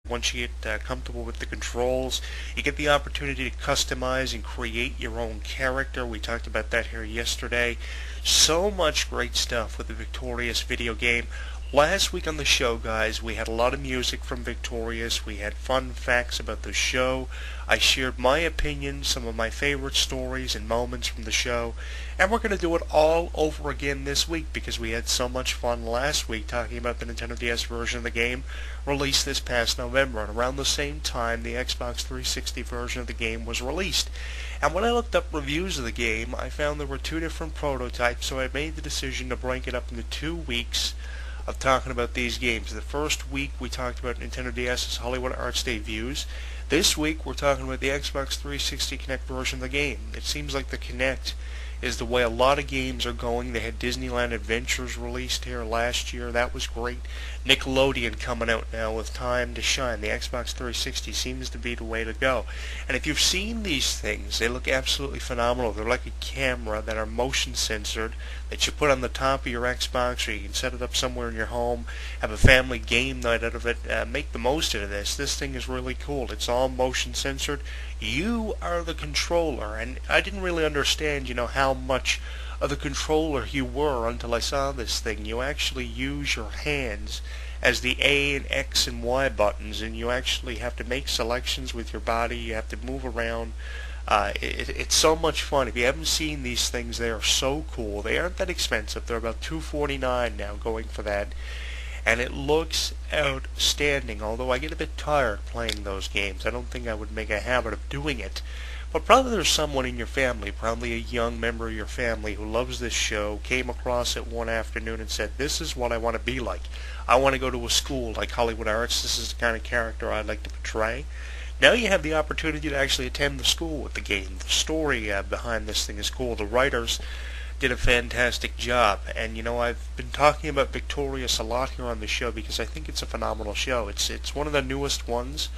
Once you get comfortable with the controls, you get the opportunity to customize and create your own character. We talked about that here yesterday. So much great stuff with the Victorious video game. Last week on the show, guys, we had a lot of music from Victorious. We had fun facts about the show. I shared my opinion, some of my favorite stories and moments from the show. And we're going to do it all over again this week because we had so much fun last week talking about the Nintendo DS version of the game released this past November. And around the same time, the Xbox 360 version of the game was released. And when I looked up reviews of the game, I found there were two different prototypes, so I made the decision to break it up into 2 weeks of talking about these games. The first week we talked about Nintendo DS's Hollywood Arts debuts. This week we're talking about the Xbox 360 Kinect version of the game. It seems like the Kinect is the way a lot of games are going. They had Disneyland Adventures released here last year. That was great. Nickelodeon coming out now with Time to Shine. The Xbox 360 seems to be the way to go. And if you've seen these things, they look absolutely phenomenal. They're like a camera that are motion censored that you put on the top of your Xbox, or you can set it up somewhere in your home, have a family game night out of it. Make the most of this. This thing is really cool. It's all motion censored. You are the controller, and I didn't really understand, how much of the controller you were until I saw this thing. You actually use your hands as the A and X and Y buttons, and you actually have to make selections with your body. You have to move around. It's so much fun. If you haven't seen these things, they are so cool. They aren't that expensive. They're about $249 now, going for that. And it looks outstanding, although I get a bit tired playing those games. I don't think I would make a habit of doing it. But probably there's someone in your family, probably a young member of your family who loves this show, came across it one afternoon and said, this is what I want to be like. I want to go to a school like Hollywood Arts. This is the kind of character I'd like to portray. Now you have the opportunity to actually attend the school with the game. The story behind this thing is cool. The writers did a fantastic job, and I've been talking about Victorious a lot here on the show because I think it's a phenomenal show. It's one of the newest ones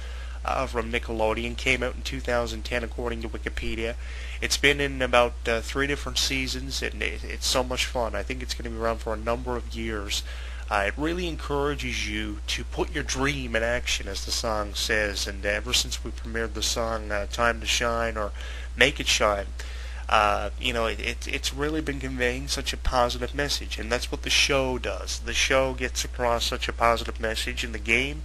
from Nickelodeon. Came out in 2010 according to Wikipedia. It's been in about 3 different seasons, and it's so much fun. I think it's going to be around for a number of years. It really encourages you to put your dream in action, as the song says, and ever since we premiered the song Time to Shine, or Make It Shine, it's really been conveying such a positive message, and that's what the show does. The show gets across such a positive message, and the game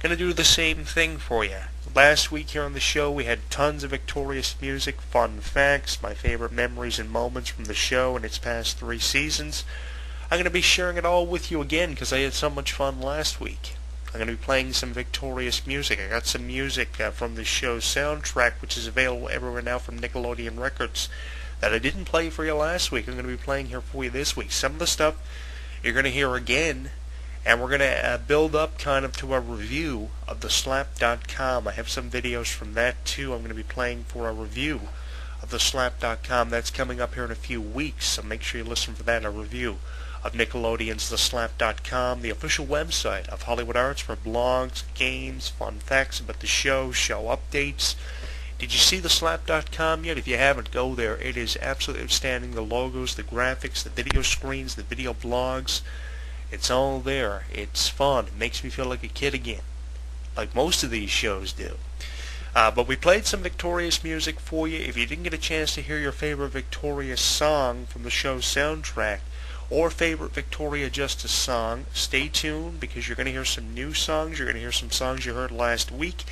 gonna do the same thing for you. Last week here on the show, we had tons of Victorious music, fun facts, my favorite memories and moments from the show in its past 3 seasons. I'm gonna be sharing it all with you again because I had so much fun last week. I'm going to be playing some Victorious music. I got some music from the show's soundtrack, which is available everywhere now from Nickelodeon Records, that I didn't play for you last week. I'm going to be playing here for you this week. Some of the stuff you're going to hear again, and we're going to build up kind of to a review of the Slap.com. I have some videos from that too. I'm going to be playing for a review of the Slap.com. That's coming up here in a few weeks, so make sure you listen for that, a review of Nickelodeon's TheSlap.com, the official website of Hollywood Arts, for blogs, games, fun facts about the show updates. Did you see TheSlap.com yet? If you haven't, go there. It is absolutely outstanding. The logos, the graphics, the video screens, the video blogs, it's all there. It's fun. It makes me feel like a kid again, like most of these shows do. But we played some Victorious music for you. If you didn't get a chance to hear your favorite Victorious song from the show's soundtrack, or favorite Victoria Justice song, stay tuned because you're going to hear some new songs. You're going to hear some songs you heard last week.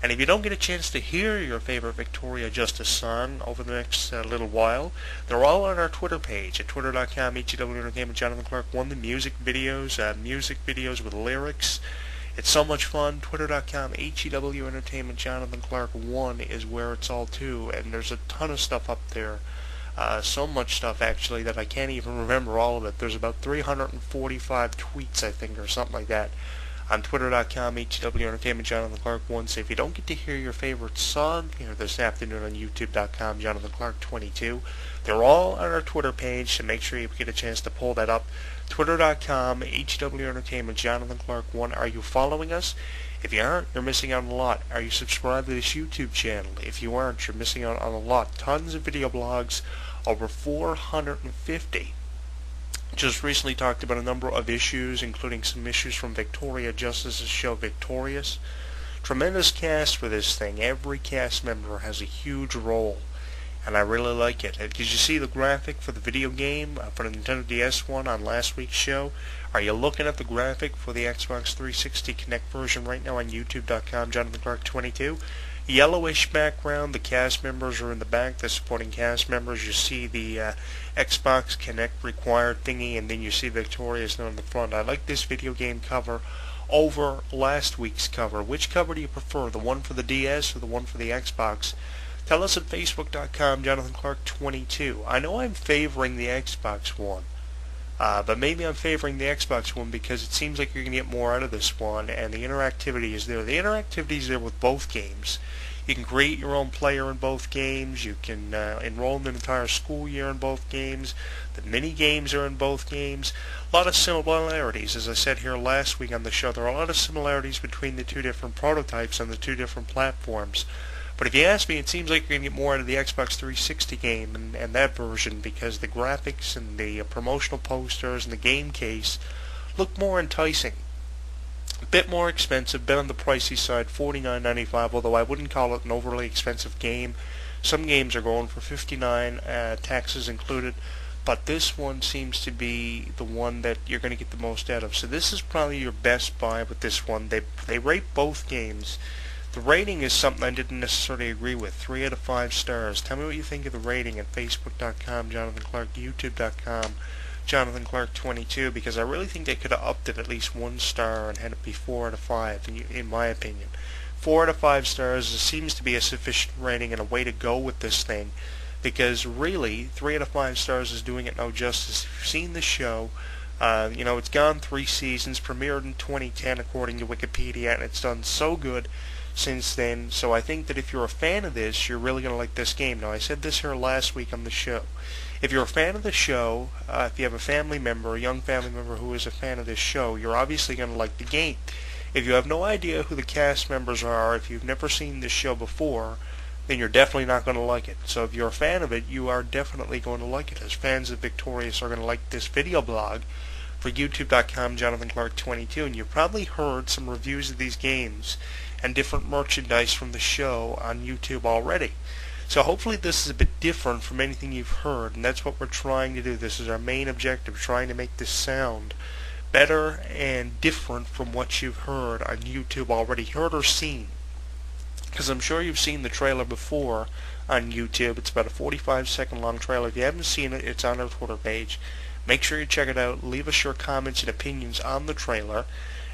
And if you don't get a chance to hear your favorite Victoria Justice song over the next little while, they're all on our Twitter page at twitter.com, HEW Entertainment, Jonathan Clarke 1, the music videos with lyrics. It's so much fun. Twitter.com, HEW Entertainment, Jonathan Clarke 1 is where it's all to, and there's a ton of stuff up there. So much stuff, actually, that I can't even remember all of it. There's about 345 tweets, I think, or something like that, on Twitter.com, HEW Entertainment, Jonathan Clarke 1. So if you don't get to hear your favorite song here this afternoon on YouTube.com, Jonathan Clarke 22, they're all on our Twitter page, so make sure you get a chance to pull that up. Twitter.com, HEW Entertainment, Jonathan Clarke 1. Are you following us? If you aren't, you're missing out on a lot. Are you subscribed to this YouTube channel? If you aren't, you're missing out on a lot. Tons of video blogs, over 450 Just recently talked about a number of issues, including some issues from Victoria Justice's show Victorious. Tremendous cast for this thing. Every cast member has a huge role, and I really like it. Did you see the graphic for the video game, for the Nintendo DS one on last week's show? Are you looking at the graphic for the Xbox 360 Kinect version right now on youtube.com, Jonathan Clarke 22? Yellowish background, the cast members are in the back, the supporting cast members. You see the Xbox Kinect required thingy, and then you see Victorious on the front. I like this video game cover over last week's cover. Which cover do you prefer, the one for the DS or the one for the Xbox? Tell us at facebook.com, Jonathan Clarke 22. I know I'm favoring the Xbox one, but maybe I'm favoring the Xbox one because it seems like you're going to get more out of this one, and the interactivity is there. The interactivity is there with both games. You can create your own player in both games. You can enroll in an entire school year in both games. The mini games are in both games. A lot of similarities. As I said here last week on the show, there are a lot of similarities between the two different prototypes on the two different platforms. But if you ask me, it seems like you're going to get more out of the Xbox 360 game and that version, because the graphics and the promotional posters and the game case look more enticing. A bit more expensive, bit on the pricey side, $49.95, although I wouldn't call it an overly expensive game. Some games are going for $59, taxes included, but this one seems to be the one that you're going to get the most out of. So this is probably your best buy with this one. They rate both games. The rating is something I didn't necessarily agree with. 3 out of 5 stars. Tell me what you think of the rating at facebook.com, Jonathan Clarke, youtube.com, Jonathan Clarke 22, because I really think they could have upped it at least 1 star and had it be 4 out of 5, in my opinion. 4 out of 5 stars seems to be a sufficient rating and a way to go with this thing, because really, 3 out of 5 stars is doing it no justice. If you've seen the show, it's gone 3 seasons, premiered in 2010 according to Wikipedia, and it's done so good since then. So I think that if you're a fan of this, you're really going to like this game. Now, I said this here last week on the show. If you're a fan of the show, if you have a family member, a young family member who is a fan of this show, you're obviously going to like the game. If you have no idea who the cast members are, if you've never seen this show before, then you're definitely not going to like it. So if you're a fan of it, you are definitely going to like it. As fans of Victorious are going to like this video blog for youtube.com, Jonathan Clarke 22, and you've probably heard some reviews of these games and different merchandise from the show on YouTube already. So hopefully this is a bit different from anything you've heard, and that's what we're trying to do. This is our main objective, trying to make this sound better and different from what you've heard on YouTube already, heard or seen. Because I'm sure you've seen the trailer before on YouTube. It's about a 45-second long trailer. If you haven't seen it, it's on our Twitter page. Make sure you check it out. Leave us your comments and opinions on the trailer.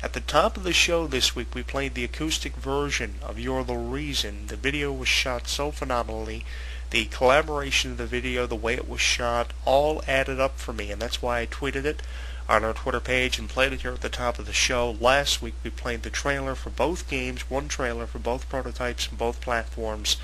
At the top of the show this week, we played the acoustic version of You're the Reason. The video was shot so phenomenally. The collaboration of the video, the way it was shot, all added up for me, and that's why I tweeted it on our Twitter page and played it here at the top of the show. Last week, we played the trailer for both games, one trailer for both prototypes and both platforms,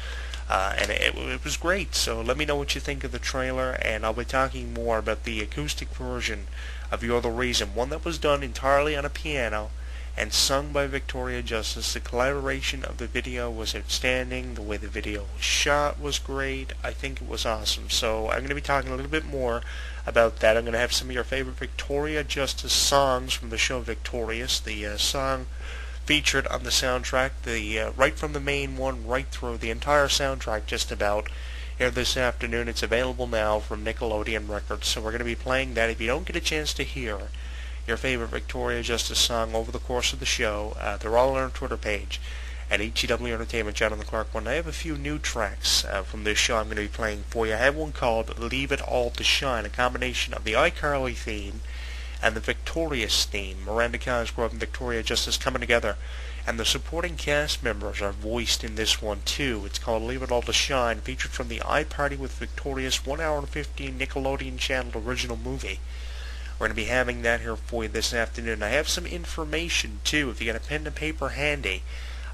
and it was great. So let me know what you think of the trailer, and I'll be talking more about the acoustic version of You're the Reason, one that was done entirely on a piano and sung by Victoria Justice. The collaboration of the video was outstanding. The way the video was shot was great. I think it was awesome. So I'm going to be talking a little bit more about that. I'm going to have some of your favorite Victoria Justice songs from the show Victorious. The song featured on the soundtrack, the right from the main one right through the entire soundtrack just about, here this afternoon. It's available now from Nickelodeon Records, so we're going to be playing that. If you don't get a chance to hear your favorite Victoria Justice song over the course of the show, they're all on our Twitter page at HEW Entertainment, Jonathan Clarke 1. I have a few new tracks from this show I'm going to be playing for you. I have one called Leave It All to Shine, a combination of the iCarly theme and the Victorious theme. Miranda Cosgrove and Victoria Justice coming together, and the supporting cast members are voiced in this one too. It's called Leave It All to Shine, featured from the iParty with Victorious 1 hour and 15 Nickelodeon channel original movie. We're going to be having that here for you this afternoon. I have some information too. If you got a pen and paper handy,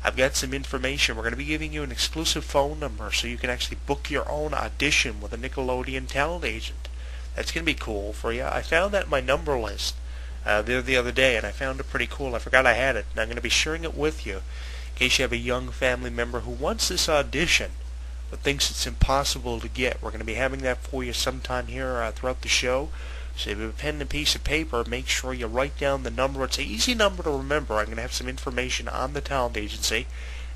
I've got some information. We're going to be giving you an exclusive phone number so you can actually book your own audition with a Nickelodeon talent agent. That's going to be cool for you. I found that in my number list the other day, and I found it pretty cool. I forgot I had it, and I'm going to be sharing it with you in case you have a young family member who wants this audition but thinks it's impossible to get. We're going to be having that for you sometime here throughout the show. So if you have a pen and a piece of paper, make sure you write down the number. It's an easy number to remember. I'm going to have some information on the talent agency,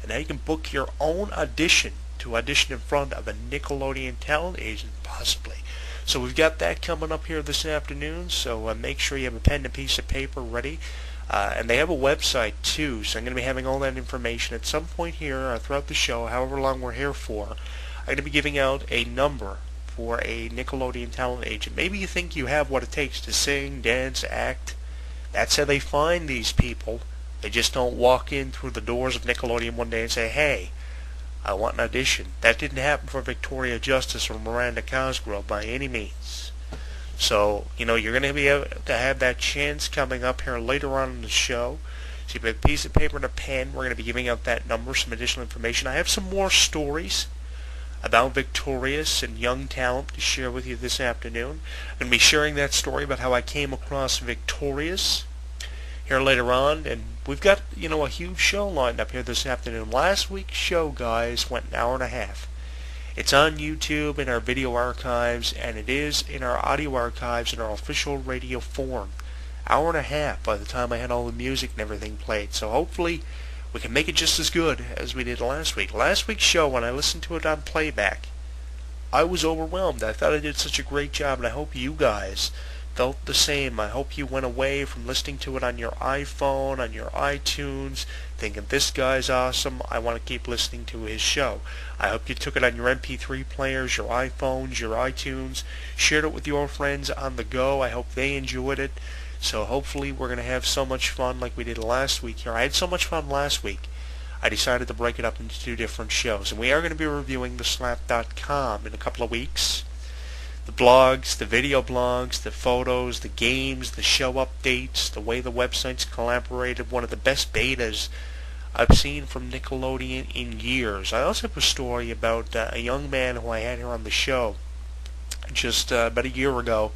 and now you can book your own audition to audition in front of a Nickelodeon talent agent, possibly. So we've got that coming up here this afternoon, so make sure you have a pen and a piece of paper ready. And they have a website too, so I'm going to be having all that information at some point here throughout the show, however long we're here for. I'm going to be giving out a number for a Nickelodeon talent agent. Maybe you think you have what it takes to sing, dance, act. That's how they find these people. They just don't walk in through the doors of Nickelodeon one day and say, hey, I want an audition. That didn't happen for Victoria Justice or Miranda Cosgrove by any means. So, you're going to be able to have that chance coming up here later on in the show. So you have a piece of paper and a pen. We're going to be giving out that number, some additional information. I have some more stories about Victorious and young talent to share with you this afternoon. I'm going to be sharing that story about how I came across Victorious here later on, and we've got, a huge show lined up here this afternoon. Last week's show, guys, went an hour and a half. It's on YouTube in our video archives, and it is in our audio archives in our official radio form. Hour and a half by the time I had all the music and everything played. So hopefully we can make it just as good as we did last week. Last week's show, when I listened to it on playback, I was overwhelmed. I thought I did such a great job, and I hope you guys felt the same. I hope you went away from listening to it on your iPhone, on your iTunes, thinking, this guy's awesome, I want to keep listening to his show. I hope you took it on your MP3 players, your iPhones, your iTunes, shared it with your friends on the go. I hope they enjoyed it. So hopefully we're going to have so much fun like we did last week here. I had so much fun last week, I decided to break it up into 2 different shows. And we are going to be reviewing theslap.com in a couple of weeks. The blogs, the video blogs, the photos, the games, the show updates, the way the website's collaborated, one of the best betas I've seen from Nickelodeon in years. I also have a story about a young man who I had here on the show just about a year ago.